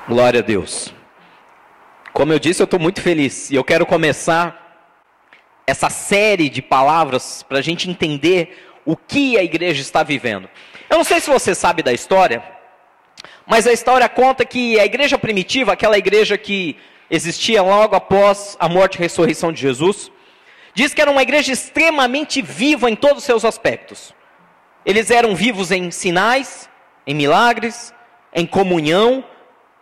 Glória a Deus. Como eu disse, eu estou muito feliz. E eu quero começar essa série de palavras para a gente entender o que a igreja está vivendo. Eu não sei se você sabe da história, mas a história conta que a igreja primitiva, aquela igreja que existia logo após a morte e ressurreição de Jesus, diz que era uma igreja extremamente viva em todos os seus aspectos. Eles eram vivos em sinais, em milagres, em comunhão.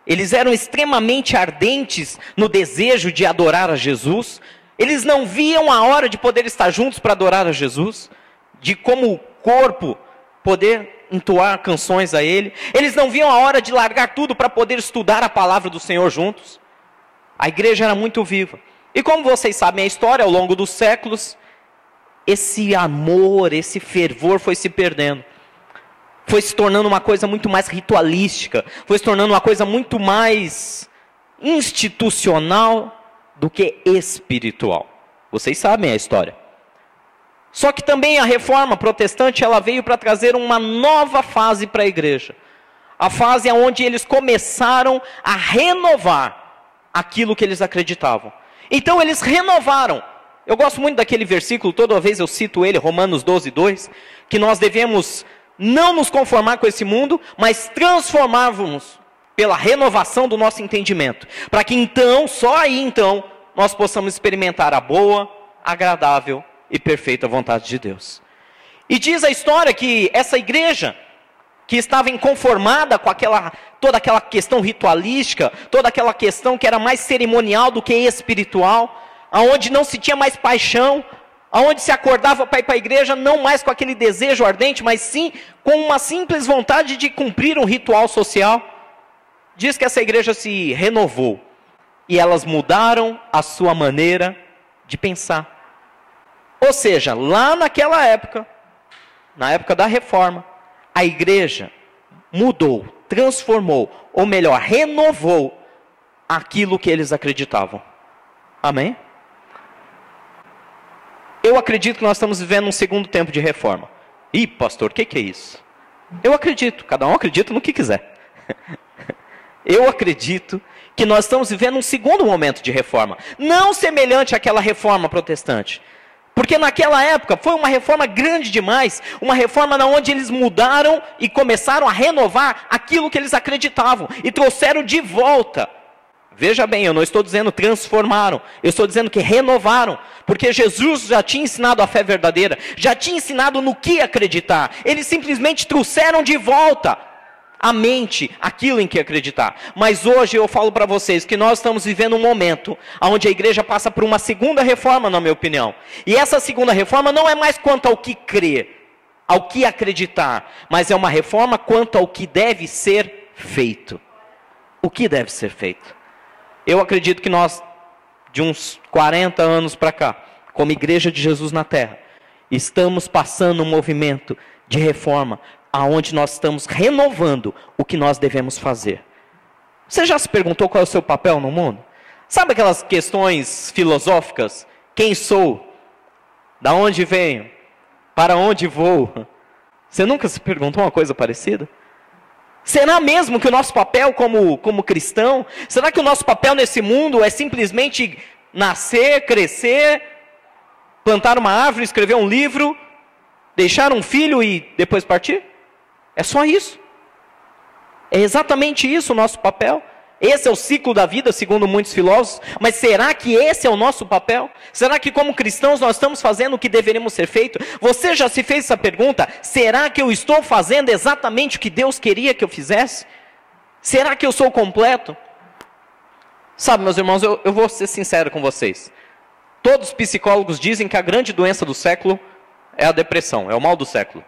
Eles eram extremamente ardentes no desejo de adorar a Jesus. Eles não viam a hora de poder estar juntos para adorar a Jesus, de como corpo poder entoar canções a Ele. Eles não viam a hora de largar tudo para poder estudar a palavra do Senhor juntos. A igreja era muito viva. E como vocês sabem a história, ao longo dos séculos, esse amor, esse fervor foi se perdendo. Foi se tornando uma coisa muito mais ritualística, foi se tornando uma coisa muito mais institucional do que espiritual. Vocês sabem a história. Só que também a reforma protestante, ela veio para trazer uma nova fase para a igreja. A fase onde eles começaram a renovar aquilo que eles acreditavam. Então eles renovaram. Eu gosto muito daquele versículo, toda vez eu cito ele, Romanos 12:2, que nós devemos não nos conformar com esse mundo, mas transformarmos pela renovação do nosso entendimento. Para que então, só aí então, nós possamos experimentar a boa, agradável e perfeita vontade de Deus. E diz a história que essa igreja, que estava inconformada com toda aquela questão ritualística, toda aquela questão que era mais cerimonial do que espiritual, aonde não se tinha mais paixão, aonde se acordava para ir para a igreja, não mais com aquele desejo ardente, mas sim com uma simples vontade de cumprir um ritual social. Diz que essa igreja se renovou, e elas mudaram a sua maneira de pensar. Ou seja, lá naquela época, na época da reforma, a igreja mudou, transformou, ou melhor, renovou aquilo que eles acreditavam. Amém? Eu acredito que nós estamos vivendo um segundo tempo de reforma. Ih, pastor, o que é isso? Eu acredito, cada um acredita no que quiser. Eu acredito que nós estamos vivendo um segundo momento de reforma. Não semelhante àquela reforma protestante. Porque naquela época foi uma reforma grande demais. Uma reforma onde eles mudaram e começaram a renovar aquilo que eles acreditavam. E trouxeram de volta. Veja bem, eu não estou dizendo transformaram, eu estou dizendo que renovaram, porque Jesus já tinha ensinado a fé verdadeira, já tinha ensinado no que acreditar, eles simplesmente trouxeram de volta à mente aquilo em que acreditar. Mas hoje eu falo para vocês que nós estamos vivendo um momento onde a igreja passa por uma segunda reforma, na minha opinião, e essa segunda reforma não é mais quanto ao que crer, ao que acreditar, mas é uma reforma quanto ao que deve ser feito. O que deve ser feito? Eu acredito que nós, de uns 40 anos para cá, como Igreja de Jesus na Terra, estamos passando um movimento de reforma, aonde nós estamos renovando o que nós devemos fazer. Você já se perguntou qual é o seu papel no mundo? Sabe aquelas questões filosóficas? Quem sou? Da onde venho? Para onde vou? Você nunca se perguntou uma coisa parecida? Será mesmo que o nosso papel como cristão, será que o nosso papel nesse mundo é simplesmente nascer, crescer, plantar uma árvore, escrever um livro, deixar um filho e depois partir? É só isso. É exatamente isso o nosso papel. Esse é o ciclo da vida, segundo muitos filósofos. Mas será que esse é o nosso papel? Será que como cristãos nós estamos fazendo o que deveríamos ser feito? Você já se fez essa pergunta? Será que eu estou fazendo exatamente o que Deus queria que eu fizesse? Será que eu sou completo? Sabe, meus irmãos, eu vou ser sincero com vocês. Todos os psicólogos dizem que a grande doença do século é a depressão, é o mal do século.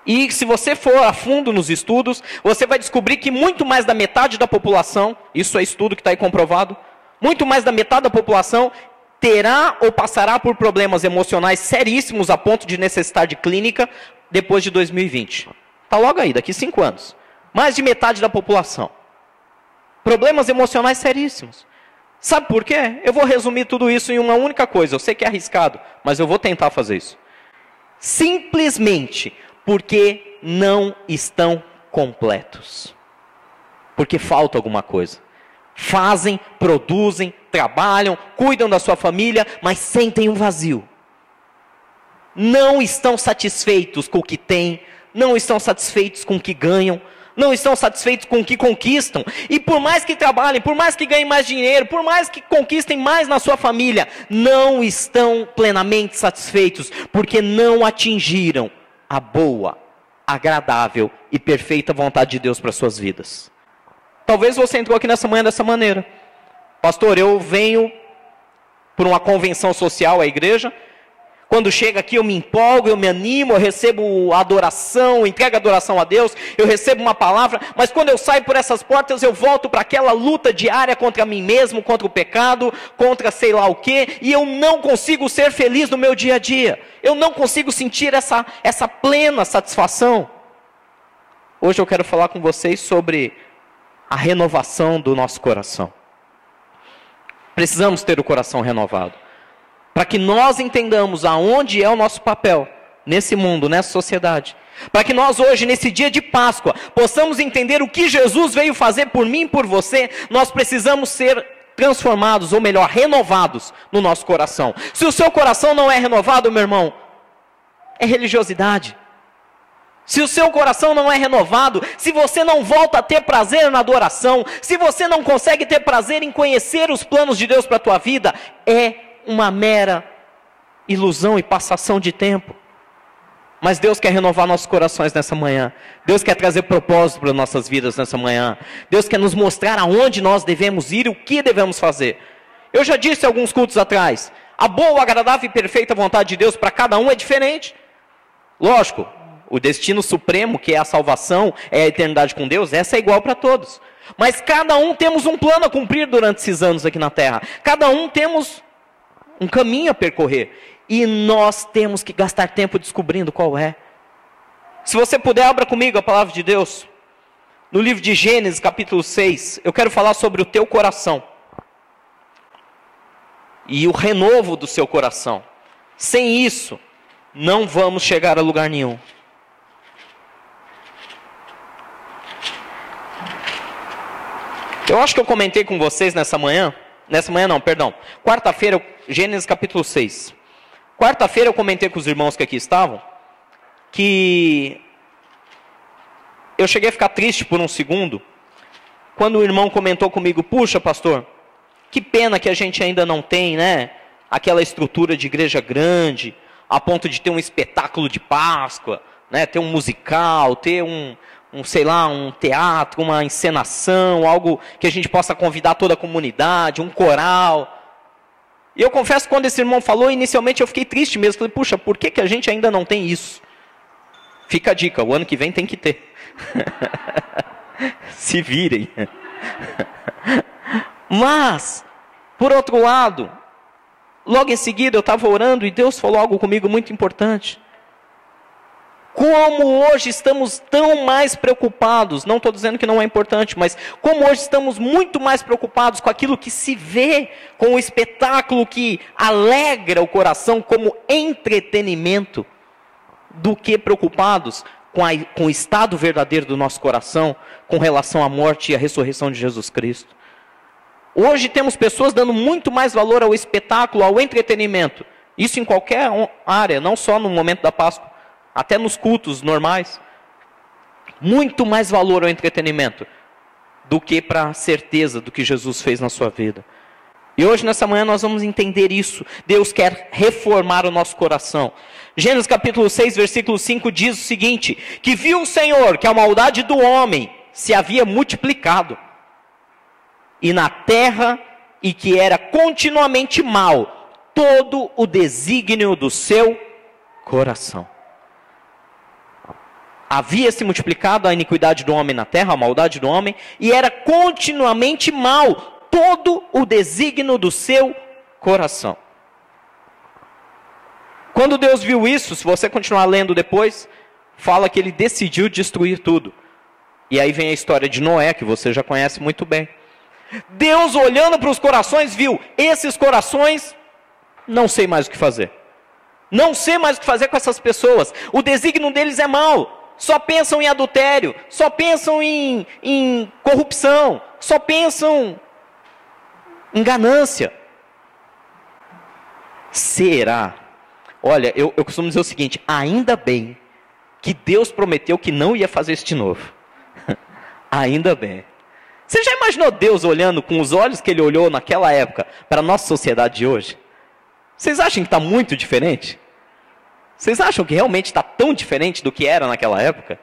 E se você for a fundo nos estudos, você vai descobrir que muito mais da metade da população, isso é estudo que está aí comprovado, muito mais da metade da população terá ou passará por problemas emocionais seríssimos a ponto de necessitar de clínica depois de 2020. Está logo aí, daqui 5 anos. Mais de metade da população. Problemas emocionais seríssimos. Sabe por quê? Eu vou resumir tudo isso em uma única coisa. Eu sei que é arriscado, mas eu vou tentar fazer isso. Simplesmente porque não estão completos. porque falta alguma coisa. Fazem, produzem, trabalham, cuidam da sua família, mas sentem um vazio. Não estão satisfeitos com o que têm, não estão satisfeitos com o que ganham, não estão satisfeitos com o que conquistam. E por mais que trabalhem, por mais que ganhem mais dinheiro, por mais que conquistem mais na sua família, não estão plenamente satisfeitos, porque não atingiram a boa, agradável e perfeita vontade de Deus para suas vidas. Talvez você entrou aqui nessa manhã dessa maneira. Pastor, eu venho por uma convenção social à igreja. Quando chega aqui eu me empolgo, eu me animo, eu recebo a adoração, entrego a adoração a Deus, eu recebo uma palavra, mas quando eu saio por essas portas eu volto para aquela luta diária contra mim mesmo, contra o pecado, contra sei lá o quê, e eu não consigo ser feliz no meu dia a dia, eu não consigo sentir essa plena satisfação. Hoje eu quero falar com vocês sobre a renovação do nosso coração. Precisamos ter o coração renovado, para que nós entendamos aonde é o nosso papel nesse mundo, nessa sociedade. Para que nós hoje, nesse dia de Páscoa, possamos entender o que Jesus veio fazer por mim e por você. Nós precisamos ser transformados, ou melhor, renovados no nosso coração. Se o seu coração não é renovado, meu irmão, é religiosidade. Se o seu coração não é renovado, se você não volta a ter prazer na adoração, se você não consegue ter prazer em conhecer os planos de Deus para a tua vida, é uma mera ilusão e passação de tempo. Mas Deus quer renovar nossos corações nessa manhã. Deus quer trazer propósito para nossas vidas nessa manhã. Deus quer nos mostrar aonde nós devemos ir e o que devemos fazer. Eu já disse alguns cultos atrás, a boa, agradável e perfeita vontade de Deus para cada um é diferente. Lógico, o destino supremo, que é a salvação, é a eternidade com Deus, essa é igual para todos. Mas cada um temos um plano a cumprir durante esses anos aqui na terra. Cada um temos um caminho a percorrer, e nós temos que gastar tempo descobrindo qual é. Se você puder, abra comigo a palavra de Deus, no livro de Gênesis, capítulo 6, eu quero falar sobre o teu coração, e o renovo do seu coração. Sem isso, não vamos chegar a lugar nenhum. Eu acho que eu comentei com vocês quarta-feira, Gênesis capítulo 6. Quarta-feira eu comentei com os irmãos que aqui estavam, que eu cheguei a ficar triste por um segundo, quando o irmão comentou comigo, puxa pastor, que pena que a gente ainda não tem, né, aquela estrutura de igreja grande, a ponto de ter um espetáculo de Páscoa, né, ter um musical, ter um teatro, uma encenação, algo que a gente possa convidar toda a comunidade, um coral. E eu confesso que quando esse irmão falou, inicialmente eu fiquei triste mesmo. Falei, puxa, por que a gente ainda não tem isso? Fica a dica, o ano que vem tem que ter. Se virem. Mas, por outro lado, logo em seguida eu estava orando e Deus falou algo comigo muito importante. Como hoje estamos tão mais preocupados, não estou dizendo que não é importante, mas como hoje estamos muito mais preocupados com aquilo que se vê, com o espetáculo que alegra o coração como entretenimento, do que preocupados com o estado verdadeiro do nosso coração, com relação à morte e à ressurreição de Jesus Cristo. Hoje temos pessoas dando muito mais valor ao espetáculo, ao entretenimento, isso em qualquer área, não só no momento da Páscoa, até nos cultos normais, muito mais valor ao entretenimento do que para a certeza do que Jesus fez na sua vida. E hoje, nessa manhã, nós vamos entender isso. Deus quer reformar o nosso coração. Gênesis capítulo 6, versículo 5 diz o seguinte, que viu o Senhor que a maldade do homem se havia multiplicado, e na terra, e que era continuamente mal todo o desígnio do seu coração. Havia se multiplicado a iniquidade do homem na terra, a maldade do homem, e era continuamente mal todo o desígnio do seu coração. Quando Deus viu isso, se você continuar lendo depois, fala que ele decidiu destruir tudo. E aí vem a história de Noé, que você já conhece muito bem. Deus, olhando para os corações, viu, esses corações, não sei mais o que fazer. Não sei mais o que fazer com essas pessoas. O desígnio deles é mau. só pensam em adultério, só pensam em corrupção, só pensam em ganância. Será? Olha, eu costumo dizer o seguinte, ainda bem que Deus prometeu que não ia fazer isso de novo. Ainda bem. Você já imaginou Deus olhando com os olhos que Ele olhou naquela época para a nossa sociedade de hoje? Vocês acham que está muito diferente? Vocês acham que realmente está tão diferente do que era naquela época?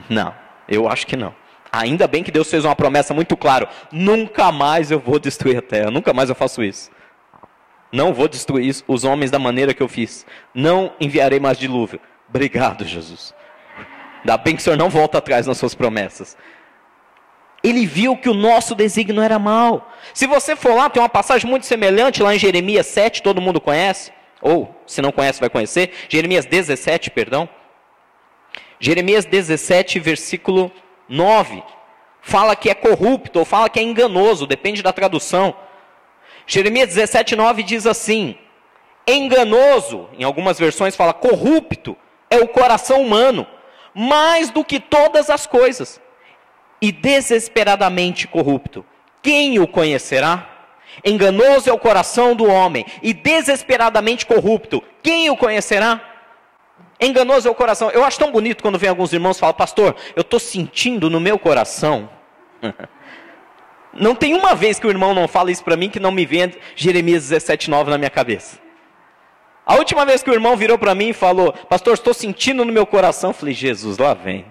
Não, eu acho que não. Ainda bem que Deus fez uma promessa muito clara. Nunca mais eu vou destruir a terra, nunca mais eu faço isso. Não vou destruir os homens da maneira que eu fiz. Não enviarei mais dilúvio. Obrigado, Jesus. Ainda bem que o Senhor não volta atrás nas suas promessas. Ele viu que o nosso desígnio era mau. Se você for lá, tem uma passagem muito semelhante lá em Jeremias 7, todo mundo conhece. Ou, se não conhece, vai conhecer. Jeremias 17, perdão. Jeremias 17, versículo 9. Fala que é corrupto, ou fala que é enganoso, depende da tradução. Jeremias 17, 9 diz assim: enganoso, em algumas versões fala corrupto, é o coração humano, mais do que todas as coisas, e desesperadamente corrupto. Quem o conhecerá? Enganoso é o coração do homem, e desesperadamente corrupto. Quem o conhecerá? Enganoso é o coração. Eu acho tão bonito quando vem alguns irmãos e falam: pastor, eu estou sentindo no meu coração. Não tem uma vez que o irmão não fala isso para mim que não me vem Jeremias 17:9 na minha cabeça. A última vez que o irmão virou para mim e falou: pastor, estou sentindo no meu coração. Eu falei: Jesus, lá vem.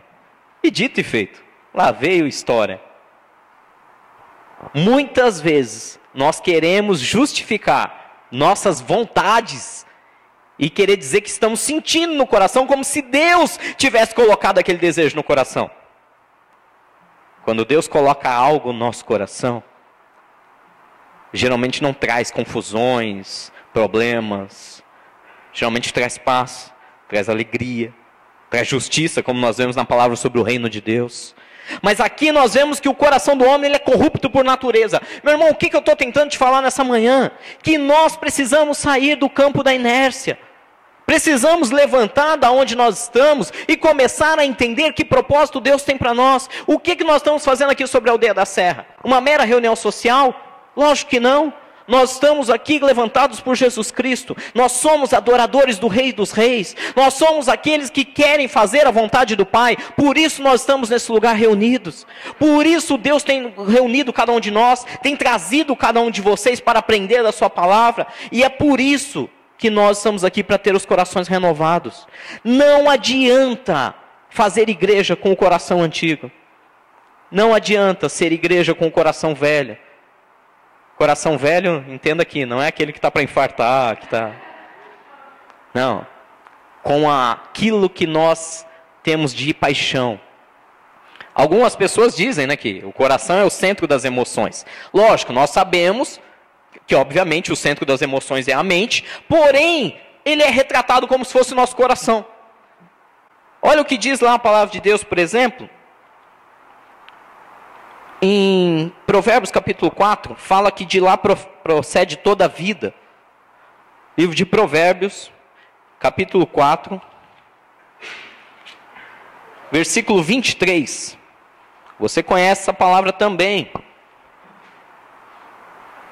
E dito e feito, lá veio história. Muitas vezes nós queremos justificar nossas vontades e querer dizer que estamos sentindo no coração como se Deus tivesse colocado aquele desejo no coração. Quando Deus coloca algo no nosso coração, geralmente não traz confusões, problemas, geralmente traz paz, traz alegria, traz justiça, como nós vemos na palavra sobre o reino de Deus. Mas aqui nós vemos que o coração do homem ele é corrupto por natureza. Meu irmão, o que eu estou tentando te falar nessa manhã? Que nós precisamos sair do campo da inércia. Precisamos levantar da onde nós estamos e começar a entender que propósito Deus tem para nós. O que nós estamos fazendo aqui sobre a Aldeia da Serra? Uma mera reunião social? Lógico que não. Nós estamos aqui levantados por Jesus Cristo. Nós somos adoradores do Rei dos Reis. Nós somos aqueles que querem fazer a vontade do Pai. Por isso nós estamos nesse lugar reunidos. Por isso Deus tem reunido cada um de nós, tem trazido cada um de vocês para aprender da sua palavra. E é por isso que nós estamos aqui para ter os corações renovados. Não adianta fazer igreja com o coração antigo. Não adianta ser igreja com o coração velho. Coração velho, entenda aqui, não é aquele que está para infartar, que está... Não. Com aquilo que nós temos de paixão. Algumas pessoas dizem, né, que o coração é o centro das emoções. Lógico, nós sabemos que obviamente o centro das emoções é a mente, porém, ele é retratado como se fosse o nosso coração. Olha o que diz lá a palavra de Deus, por exemplo. Em Provérbios capítulo 4, fala que de lá procede toda a vida. Livro de Provérbios, capítulo 4, versículo 23. Você conhece essa palavra também.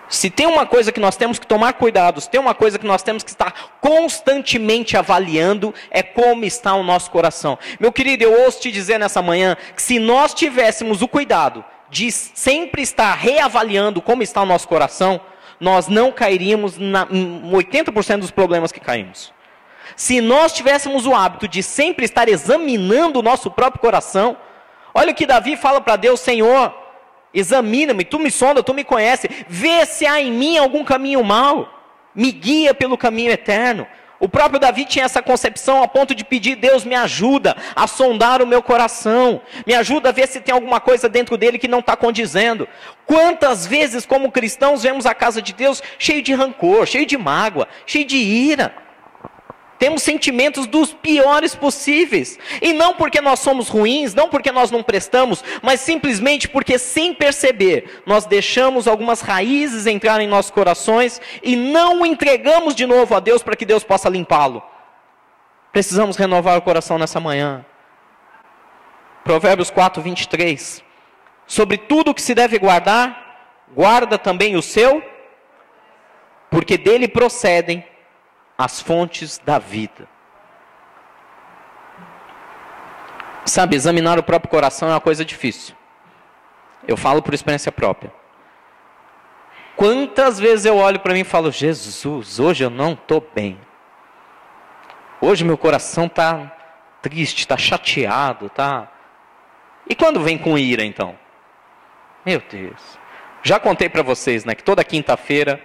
Se tem uma coisa que nós temos que tomar cuidado, se tem uma coisa que nós temos que estar constantemente avaliando, é como está o nosso coração. Meu querido, eu ouço te dizer nessa manhã, que se nós tivéssemos o cuidado de sempre estar reavaliando como está o nosso coração, nós não cairíamos em 80% dos problemas que caímos. Se nós tivéssemos o hábito de sempre estar examinando o nosso próprio coração, olha o que Davi fala para Deus: Senhor, examina-me, tu me sonda, tu me conhece, vê se há em mim algum caminho mau, me guia pelo caminho eterno. O próprio Davi tinha essa concepção a ponto de pedir: Deus, me ajuda a sondar o meu coração, me ajuda a ver se tem alguma coisa dentro dele que não está condizendo. Quantas vezes como cristãos vemos a casa de Deus cheio de rancor, cheio de mágoa, cheio de ira. Temos sentimentos dos piores possíveis. E não porque nós somos ruins, não porque nós não prestamos, mas simplesmente porque, sem perceber, nós deixamos algumas raízes entrar em nossos corações e não o entregamos de novo a Deus para que Deus possa limpá-lo. Precisamos renovar o coração nessa manhã. Provérbios 4, 23. Sobre tudo o que se deve guardar, guarda também o seu, porque dele procedem as fontes da vida. Sabe, examinar o próprio coração é uma coisa difícil. Eu falo por experiência própria. Quantas vezes eu olho para mim e falo, Jesus, hoje eu não estou bem. Hoje meu coração está triste, está chateado, está... E quando vem com ira, então? Meu Deus. Já contei para vocês, né, que toda quinta-feira,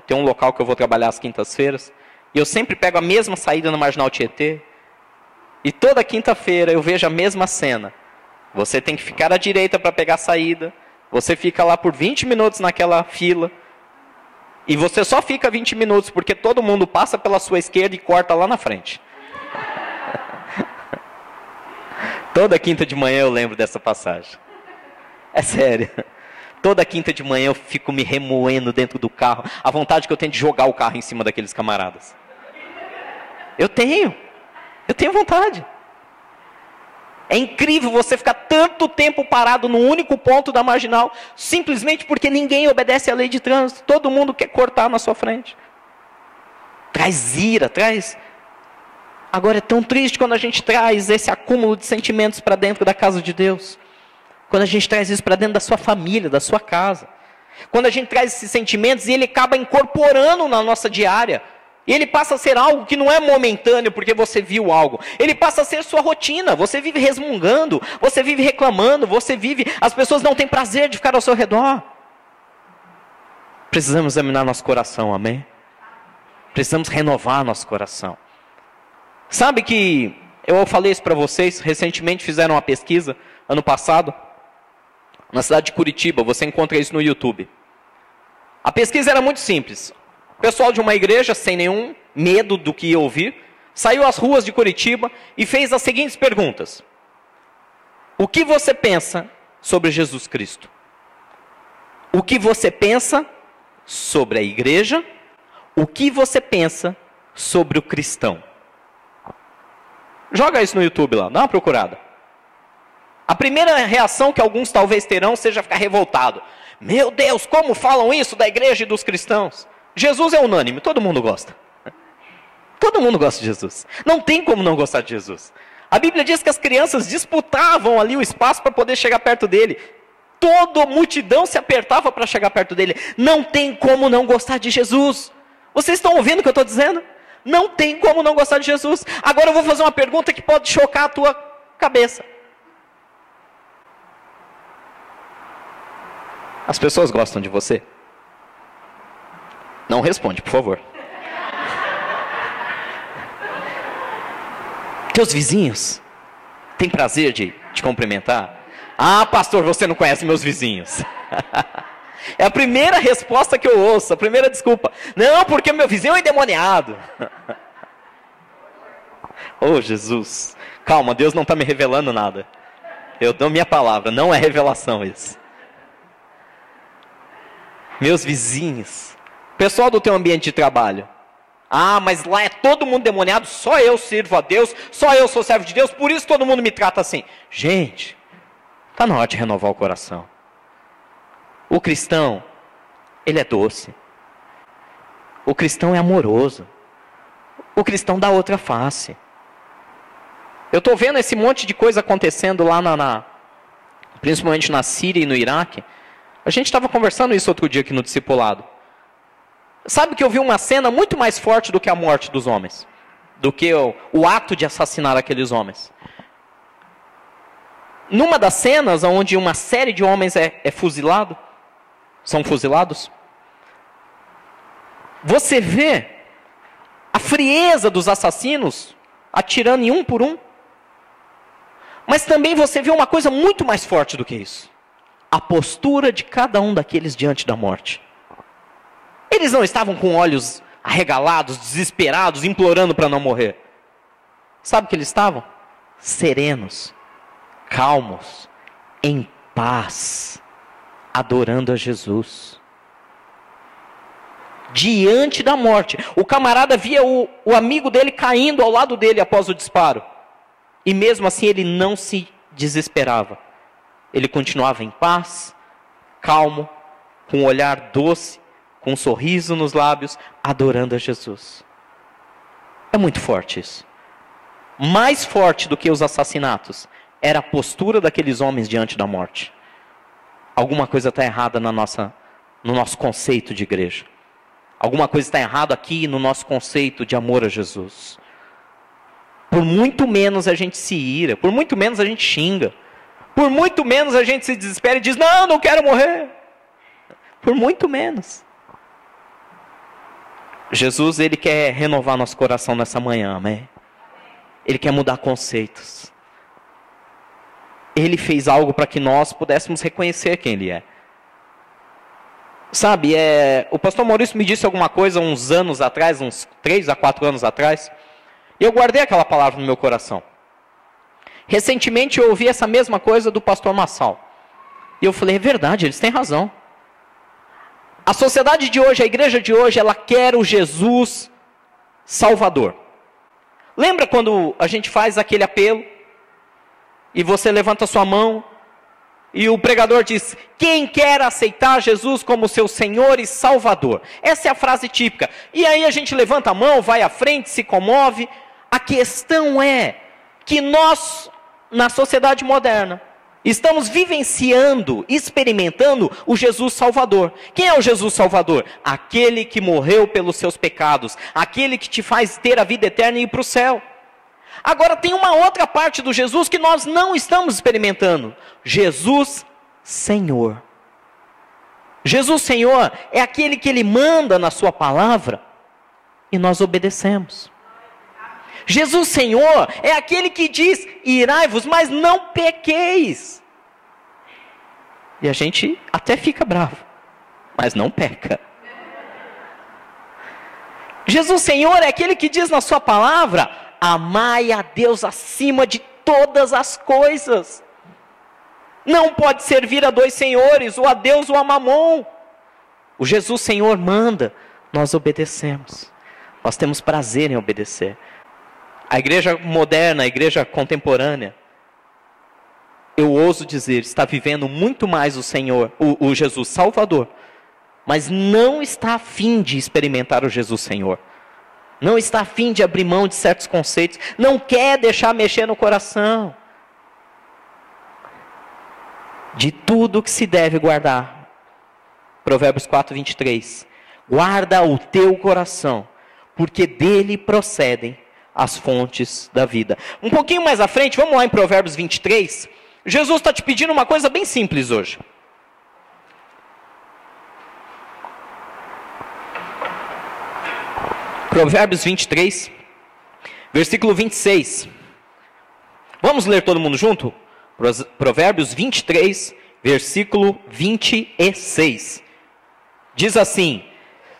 tem um local que eu vou trabalhar às quintas-feiras, e eu sempre pego a mesma saída no Marginal Tietê, e toda quinta-feira eu vejo a mesma cena. Você tem que ficar à direita para pegar a saída, você fica lá por 20 minutos naquela fila, e você só fica 20 minutos, porque todo mundo passa pela sua esquerda e corta lá na frente. Toda quinta de manhã eu lembro dessa passagem. É sério. Toda quinta de manhã eu fico me remoendo dentro do carro. A vontade que eu tenho de jogar o carro em cima daqueles camaradas. Eu tenho vontade. É incrível você ficar tanto tempo parado no único ponto da marginal, simplesmente porque ninguém obedece à lei de trânsito. Todo mundo quer cortar na sua frente. Traz ira, traz... Agora é tão triste quando a gente traz esse acúmulo de sentimentos para dentro da casa de Deus. Quando a gente traz isso para dentro da sua família, da sua casa. Quando a gente traz esses sentimentos e ele acaba incorporando na nossa diária. E ele passa a ser algo que não é momentâneo porque você viu algo. Ele passa a ser sua rotina. Você vive resmungando, você vive reclamando, você vive... As pessoas não têm prazer de ficar ao seu redor. Precisamos examinar nosso coração, amém? Precisamos renovar nosso coração. Sabe que eu falei isso para vocês, recentemente fizeram uma pesquisa, ano passado, na cidade de Curitiba, você encontra isso no YouTube. A pesquisa era muito simples. O pessoal de uma igreja, sem nenhum medo do que ia ouvir, saiu às ruas de Curitiba e fez as seguintes perguntas. O que você pensa sobre Jesus Cristo? O que você pensa sobre a igreja? O que você pensa sobre o cristão? Joga isso no YouTube lá, dá uma procurada. A primeira reação que alguns talvez terão seja ficar revoltado. Meu Deus, como falam isso da igreja e dos cristãos? Jesus é unânime, todo mundo gosta. Todo mundo gosta de Jesus. Não tem como não gostar de Jesus. A Bíblia diz que as crianças disputavam ali o espaço para poder chegar perto dele. Toda a multidão se apertava para chegar perto dele. Não tem como não gostar de Jesus. Vocês estão ouvindo o que eu estou dizendo? Não tem como não gostar de Jesus. Agora eu vou fazer uma pergunta que pode chocar a tua cabeça. As pessoas gostam de você? Não responde, por favor. Teus vizinhos têm prazer de te cumprimentar? Ah, pastor, você não conhece meus vizinhos. É a primeira resposta que eu ouço, a primeira desculpa. Não, porque meu vizinho é endemoniado. Oh, Jesus. Calma, Deus não está me revelando nada. Eu dou minha palavra, não é revelação isso. Meus vizinhos. Pessoal do teu ambiente de trabalho. Ah, mas lá é todo mundo demoniado, só eu sirvo a Deus, só eu sou servo de Deus, por isso todo mundo me trata assim. Gente, está na hora de renovar o coração. O cristão, ele é doce. O cristão é amoroso. O cristão dá outra face. Eu estou vendo esse monte de coisa acontecendo lá, principalmente na Síria e no Iraque. A gente estava conversando isso outro dia aqui no discipulado. Sabe que eu vi uma cena muito mais forte do que a morte dos homens. Do que o ato de assassinar aqueles homens. Numa das cenas onde uma série de homens são fuzilados, você vê a frieza dos assassinos atirando em um por um. Mas também você vê uma coisa muito mais forte do que isso. A postura de cada um daqueles diante da morte. Eles não estavam com olhos arregalados, desesperados, implorando para não morrer. Sabe o que eles estavam? Serenos, calmos, em paz, adorando a Jesus. Diante da morte. O camarada via o amigo dele caindo ao lado dele após o disparo. E mesmo assim ele não se desesperava. Ele continuava em paz, calmo, com um olhar doce, com um sorriso nos lábios, adorando a Jesus. É muito forte isso. Mais forte do que os assassinatos era a postura daqueles homens diante da morte. Alguma coisa está errada no nosso conceito de igreja. Alguma coisa está errada aqui no nosso conceito de amor a Jesus. Por muito menos a gente se ira, por muito menos a gente xinga, por muito menos a gente se desespera e diz, não, não quero morrer. Por muito menos. Jesus, Ele quer renovar nosso coração nessa manhã, amém? Ele quer mudar conceitos. Ele fez algo para que nós pudéssemos reconhecer quem Ele é. Sabe, o pastor Maurício me disse alguma coisa uns anos atrás, uns 3 a 4 anos atrás, e eu guardei aquela palavra no meu coração. Recentemente eu ouvi essa mesma coisa do pastor Massal. E eu falei, é verdade, eles têm razão. A sociedade de hoje, a igreja de hoje, ela quer o Jesus Salvador. Lembra quando a gente faz aquele apelo, e você levanta sua mão, e o pregador diz, quem quer aceitar Jesus como seu Senhor e Salvador? Essa é a frase típica. E aí a gente levanta a mão, vai à frente, se comove. A questão é que nós, na sociedade moderna, estamos vivenciando, experimentando o Jesus Salvador. Quem é o Jesus Salvador? Aquele que morreu pelos seus pecados. Aquele que te faz ter a vida eterna e ir para o céu. Agora tem uma outra parte do Jesus que nós não estamos experimentando. Jesus Senhor. Jesus Senhor é aquele que Ele manda na sua palavra e nós obedecemos. Jesus Senhor é aquele que diz, irai-vos, mas não pequeis. E a gente até fica bravo, mas não peca. Jesus Senhor é aquele que diz na sua palavra, amai a Deus acima de todas as coisas. Não pode servir a 2 senhores, ou a Deus ou a Mamon. O Jesus Senhor manda, nós obedecemos. Nós temos prazer em obedecer. A igreja moderna, a igreja contemporânea, eu ouso dizer, está vivendo muito mais o Senhor, o Jesus Salvador, mas não está a fim de experimentar o Jesus Senhor. Não está a fim de abrir mão de certos conceitos. Não quer deixar mexer no coração. De tudo que se deve guardar. Provérbios 4, 23. Guarda o teu coração, porque dele procedem as fontes da vida. Um pouquinho mais à frente, vamos lá em Provérbios 23. Jesus está te pedindo uma coisa bem simples hoje. Provérbios 23, versículo 26. Vamos ler todo mundo junto? Provérbios 23, versículo 26. Diz assim,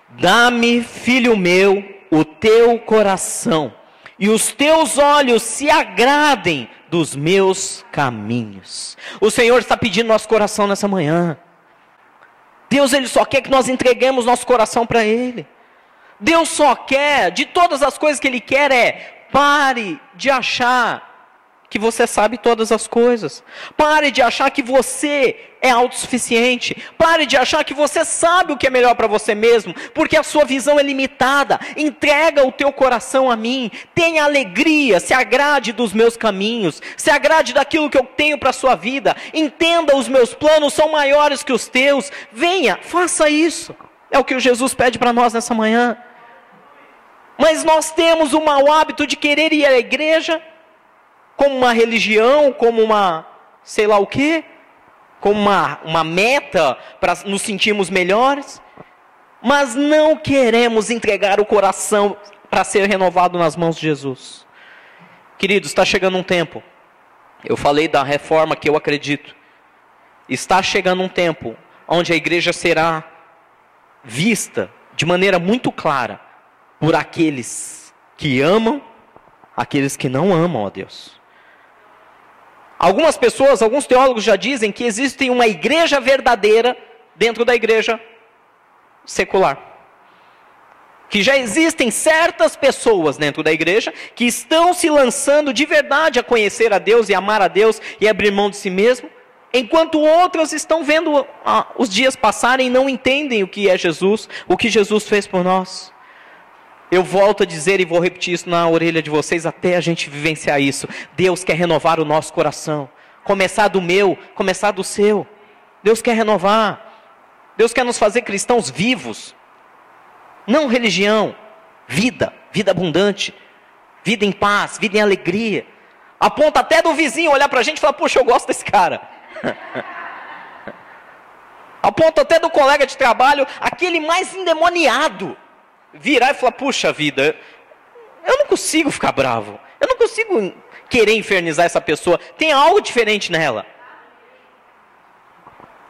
dá-me, filho meu, o teu coração, e os teus olhos se agradem dos meus caminhos. O Senhor está pedindo nosso coração nessa manhã. Deus, Ele só quer que nós entreguemos nosso coração para Ele. Deus só quer, de todas as coisas que Ele quer pare de achar que você sabe todas as coisas. Pare de achar que você é autossuficiente. Pare de achar que você sabe o que é melhor para você mesmo, porque a sua visão é limitada. Entrega o teu coração a mim. Tenha alegria, se agrade dos meus caminhos. Se agrade daquilo que eu tenho para a sua vida. Entenda, os meus planos são maiores que os teus. Venha, faça isso. É o que o Jesus pede para nós nessa manhã. Mas nós temos o mau hábito de querer ir à igreja como uma religião, como uma, sei lá o quê, como uma meta para nos sentirmos melhores, mas não queremos entregar o coração para ser renovado nas mãos de Jesus. Queridos, está chegando um tempo, eu falei da reforma que eu acredito, está chegando um tempo onde a igreja será vista de maneira muito clara por aqueles que amam, aqueles que não amam a Deus. Algumas pessoas, alguns teólogos já dizem que existe uma igreja verdadeira dentro da igreja secular. que já existem certas pessoas dentro da igreja que estão se lançando de verdade a conhecer a Deus e amar a Deus e abrir mão de si mesmo, enquanto outras estão vendo os dias passarem e não entendem o que é Jesus, o que Jesus fez por nós. Eu volto a dizer e vou repetir isso na orelha de vocês até a gente vivenciar isso. Deus quer renovar o nosso coração. Começar do meu, começar do seu. Deus quer renovar. Deus quer nos fazer cristãos vivos. Não religião. Vida. Vida abundante. Vida em paz. Vida em alegria. A ponto até do vizinho olhar para a gente e falar, poxa, eu gosto desse cara. A ponto até do colega de trabalho, aquele mais endemoniado, virar e falar, puxa vida, eu não consigo ficar bravo. Eu não consigo querer infernizar essa pessoa. Tem algo diferente nela.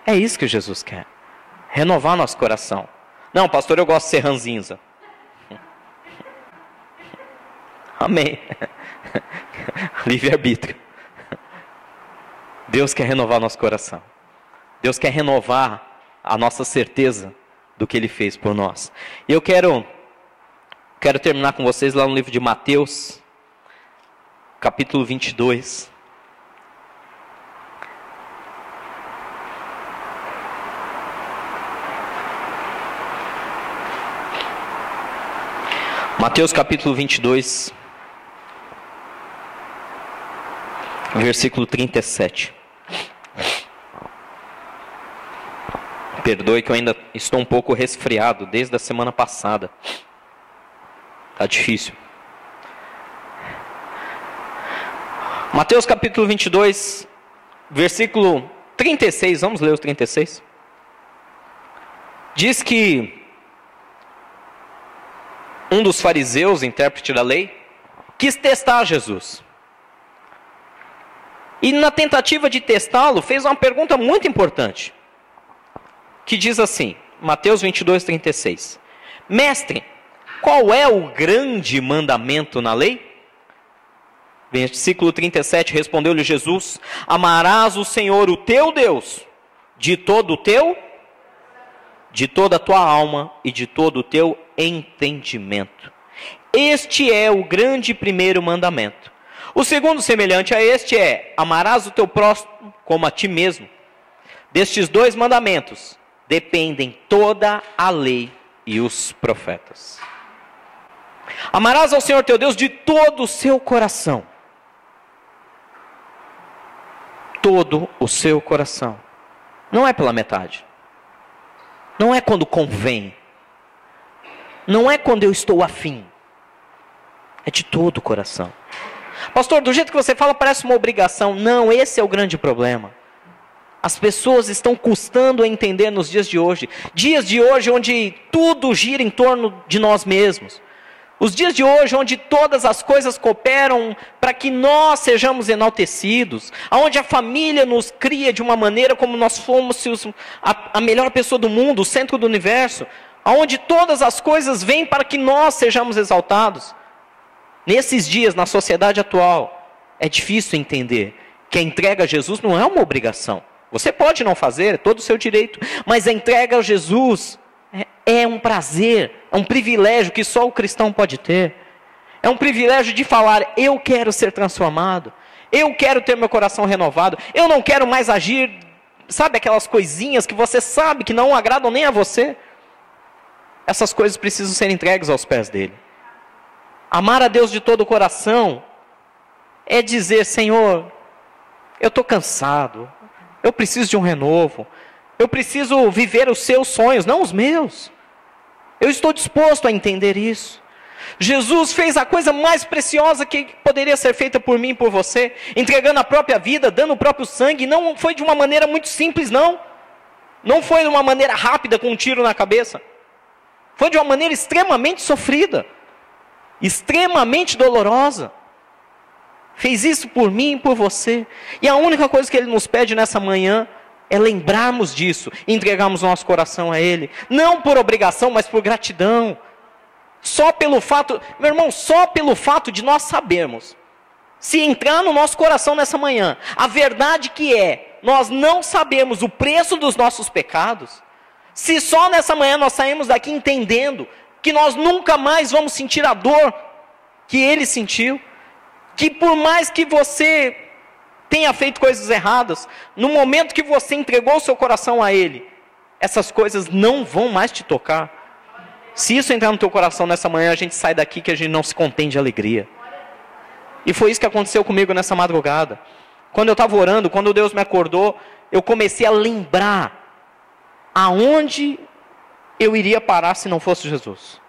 É isso que Jesus quer. Renovar nosso coração. Não, pastor, eu gosto de ser ranzinza. Amém. Livre-arbítrio. Deus quer renovar nosso coração. Deus quer renovar a nossa certeza do que Ele fez por nós. E eu quero terminar com vocês lá no livro de Mateus, capítulo 22. Mateus capítulo 22, versículo 37. Perdoe que eu ainda estou um pouco resfriado desde a semana passada. Está difícil. Mateus capítulo 22, versículo 36. Vamos ler os 36. Diz que um dos fariseus, intérprete da lei, quis testar Jesus. E na tentativa de testá-lo, fez uma pergunta muito importante. Que diz assim, Mateus 22, 36. Mestre, qual é o grande mandamento na lei? Versículo 37, respondeu-lhe Jesus, amarás o Senhor, o teu Deus, de todo o teu, de toda a tua alma e de todo o teu entendimento. Este é o grande primeiro mandamento. O segundo, semelhante a este, é, amarás o teu próximo como a ti mesmo. Destes dois mandamentos dependem toda a lei e os profetas. Amarás ao Senhor teu Deus de todo o seu coração. Todo o seu coração. Não é pela metade. Não é quando convém. Não é quando eu estou afim. É de todo o coração. Pastor, do jeito que você fala parece uma obrigação. Não, esse é o grande problema. As pessoas estão custando a entender nos dias de hoje. Dias de hoje onde tudo gira em torno de nós mesmos. Os dias de hoje onde todas as coisas cooperam para que nós sejamos enaltecidos. Onde a família nos cria de uma maneira como nós fomos a melhor pessoa do mundo, o centro do universo. Onde todas as coisas vêm para que nós sejamos exaltados. Nesses dias, na sociedade atual, é difícil entender que a entrega a Jesus não é uma obrigação. Você pode não fazer, é todo o seu direito, mas a entrega a Jesus é um prazer, é um privilégio que só o cristão pode ter. É um privilégio de falar, eu quero ser transformado, eu quero ter meu coração renovado, eu não quero mais agir, sabe aquelas coisinhas que você sabe que não agradam nem a você? Essas coisas precisam ser entregues aos pés dele. Amar a Deus de todo o coração é dizer, Senhor, eu estou cansado, eu preciso de um renovo, eu preciso viver os seus sonhos, não os meus. Eu estou disposto a entender isso. Jesus fez a coisa mais preciosa que poderia ser feita por mim e por você, entregando a própria vida, dando o próprio sangue. Não foi de uma maneira muito simples, não. Não foi de uma maneira rápida, com um tiro na cabeça. Foi de uma maneira extremamente sofrida, extremamente dolorosa. Fez isso por mim e por você. E a única coisa que Ele nos pede nessa manhã é lembrarmos disso e entregarmos nosso coração a Ele. Não por obrigação, mas por gratidão. Só pelo fato, meu irmão, só pelo fato de nós sabermos. Se entrar no nosso coração nessa manhã, a verdade que é, nós não sabemos o preço dos nossos pecados. Se só nessa manhã nós saímos daqui entendendo que nós nunca mais vamos sentir a dor que ele sentiu, que por mais que você tenha feito coisas erradas, no momento que você entregou o seu coração a ele, essas coisas não vão mais te tocar. Se isso entrar no teu coração nessa manhã, a gente sai daqui que a gente não se contém de alegria. E foi isso que aconteceu comigo nessa madrugada. Quando eu estava orando, quando Deus me acordou, eu comecei a lembrar aonde eu iria parar se não fosse Jesus.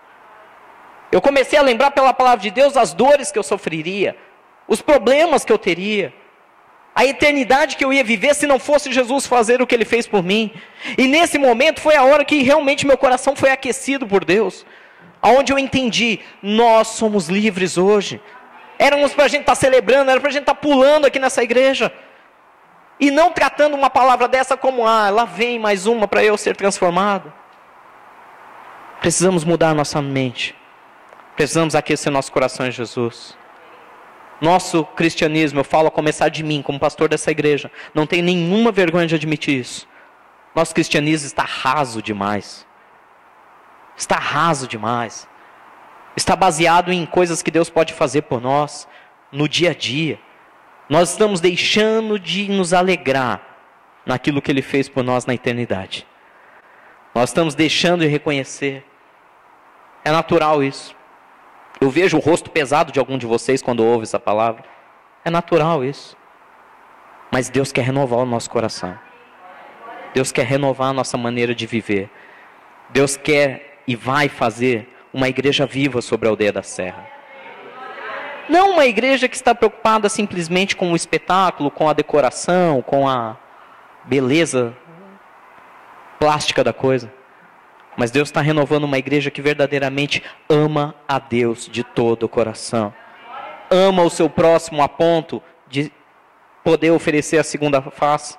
Eu comecei a lembrar pela palavra de Deus as dores que eu sofreria, os problemas que eu teria, a eternidade que eu ia viver se não fosse Jesus fazer o que Ele fez por mim. E nesse momento foi a hora que realmente meu coração foi aquecido por Deus, aonde eu entendi, nós somos livres hoje. Éramos para a gente estar celebrando, era para a gente estar pulando aqui nessa igreja, e não tratando uma palavra dessa como, lá vem mais uma para eu ser transformado. Precisamos mudar a nossa mente, precisamos aquecer nosso coração em Jesus. Nosso cristianismo, eu falo a começar de mim, como pastor dessa igreja, não tenho nenhuma vergonha de admitir isso. Nosso cristianismo está raso demais. Está raso demais. Está baseado em coisas que Deus pode fazer por nós, no dia a dia. Nós estamos deixando de nos alegrar naquilo que Ele fez por nós na eternidade. Nós estamos deixando de reconhecer. É natural isso. Eu vejo o rosto pesado de algum de vocês quando ouve essa palavra. É natural isso. Mas Deus quer renovar o nosso coração. Deus quer renovar a nossa maneira de viver. Deus quer e vai fazer uma igreja viva sobre a Aldeia da Serra. Não uma igreja que está preocupada simplesmente com o espetáculo, com a decoração, com a beleza plástica da coisa. Mas Deus está renovando uma igreja que verdadeiramente ama a Deus de todo o coração. Ama o seu próximo a ponto de poder oferecer a segunda face.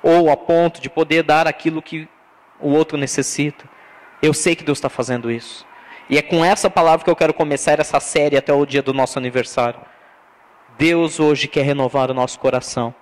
Ou a ponto de poder dar aquilo que o outro necessita. Eu sei que Deus está fazendo isso. E é com essa palavra que eu quero começar essa série até o dia do nosso aniversário. Deus hoje quer renovar o nosso coração.